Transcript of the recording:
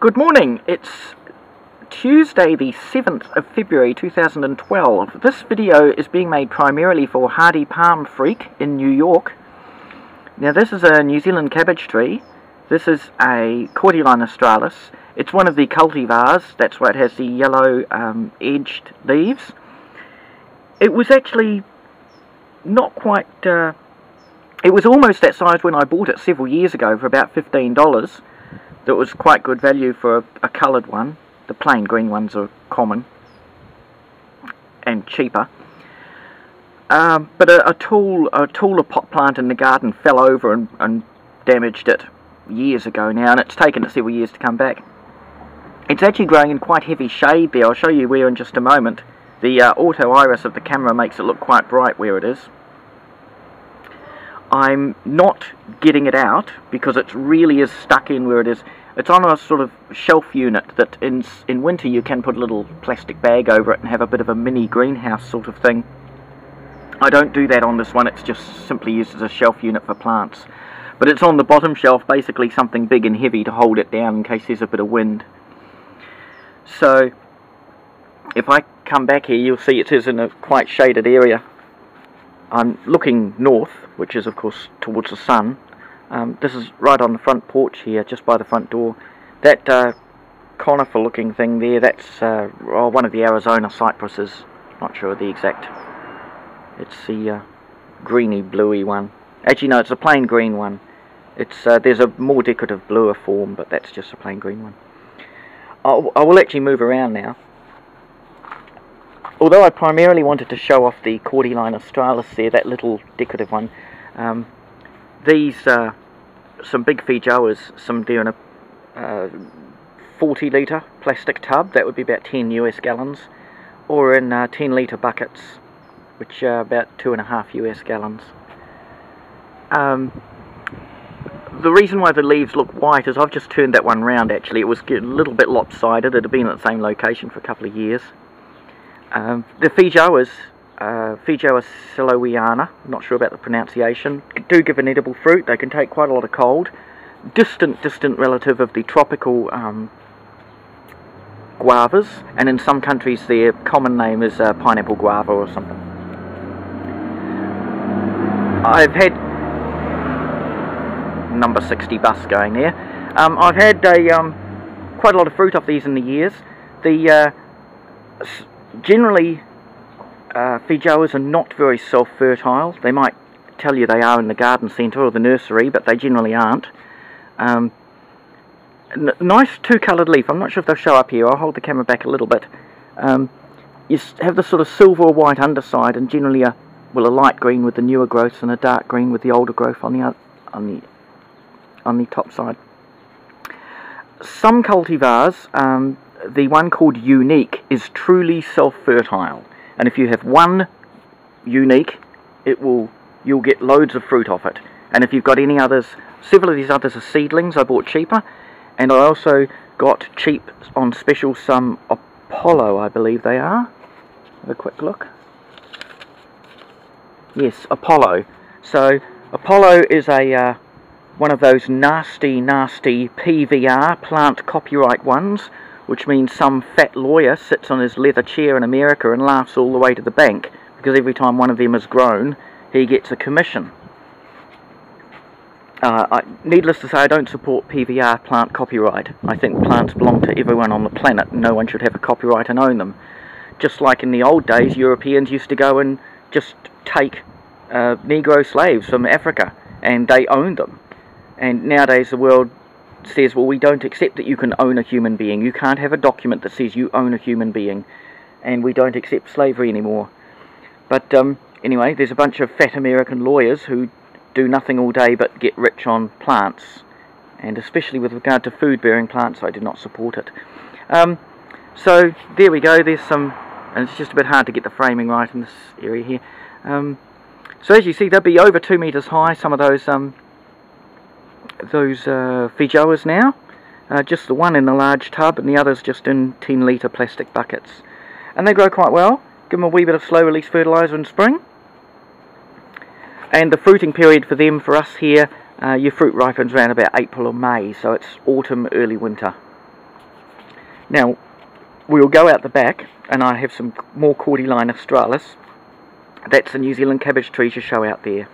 Good morning. It's Tuesday the 7th of February 2012. This video is being made primarily for Hardy Palm Freak in New York. Now this is a New Zealand cabbage tree. This is a Cordyline australis. It's one of the cultivars, that's why it has the yellow edged leaves. It was actually not quite, it was almost that size when I bought it several years ago for about $15. That was quite good value for a coloured one. The plain green ones are common and cheaper. But a taller pot plant in the garden fell over and damaged it years ago now, and it's taken it several years to come back. It's actually growing in quite heavy shade there. I'll show you where in just a moment. The auto iris of the camera makes it look quite bright where it is. I'm not getting it out because it really is stuck in where it is. It's on a sort of shelf unit that in winter you can put a little plastic bag over it and have a bit of a mini greenhouse sort of thing. I don't do that on this one, it's just simply used as a shelf unit for plants. But it's on the bottom shelf, basically something big and heavy to hold it down in case there's a bit of wind. So if I come back here, you'll see it is in a quite shaded area. I'm looking north, which is of course towards the sun. This is right on the front porch here, just by the front door. That conifer looking thing there, that's one of the Arizona cypresses. Not sure of the exact. It's the greeny bluey one. Actually no, it's a plain green one. It's there's a more decorative bluer form, but that's just a plain green one. I will actually move around now. Although I primarily wanted to show off the Cordyline australis there, that little decorative one, these some big feijoas, some there in a 40 litre plastic tub, that would be about 10 US gallons, or in 10 litre buckets, which are about 2.5 US gallons. The reason why the leaves look white is I've just turned that one round actually. It was a little bit lopsided, it had been at the same location for a couple of years. The feijoas, Feijoa silowiana, I'm not sure about the pronunciation, do give an edible fruit. They can take quite a lot of cold. Distant relative of the tropical guavas, and in some countries their common name is pineapple guava or something. I've had number 60 bus going there. I've had quite a lot of fruit off these in the years. Generally, feijoas are not very self-fertile. They might tell you they are in the garden centre or the nursery, but they generally aren't. Nice two-coloured leaf. I'm not sure if they'll show up here. I'll hold the camera back a little bit. You have the sort of silver or white underside, and generally a light green with the newer growths and a dark green with the older growth on the top side. Some cultivars, the one called Unique, is truly self-fertile, and if you have one Unique, you'll get loads of fruit off it. And if you've got any others, several of these others are seedlings I bought cheaper, and I also got cheap on special some Apollo, I believe they are. Have a quick look. Yes, Apollo. So Apollo is a one of those nasty PVR, plant copyright ones, which means some fat lawyer sits on his leather chair in America and laughs all the way to the bank, because every time one of them is grown, he gets a commission. Needless to say, I don't support PVR, plant copyright. I think plants belong to everyone on the planet, and no one should have a copyright and own them. Just like in the old days, Europeans used to go and just take Negro slaves from Africa, and they owned them. And nowadays the world says, well, we don't accept that you can own a human being. You can't have a document that says you own a human being, and we don't accept slavery anymore. But anyway, there's a bunch of fat American lawyers who do nothing all day but get rich on plants, and especially with regard to food-bearing plants, I do not support it. So there we go. There's some, and it's just a bit hard to get the framing right in this area here. So as you see, they'll be over 2 meters high, some of those feijoas now. Just the one in the large tub, and the others just in 10 litre plastic buckets. And they grow quite well. Give them a wee bit of slow release fertiliser in spring. And the fruiting period for them, for us here, your fruit ripens around about April or May, so it's autumn, early winter. Now, we'll go out the back, and I have some more Cordyline australis. That's the New Zealand cabbage tree to show out there.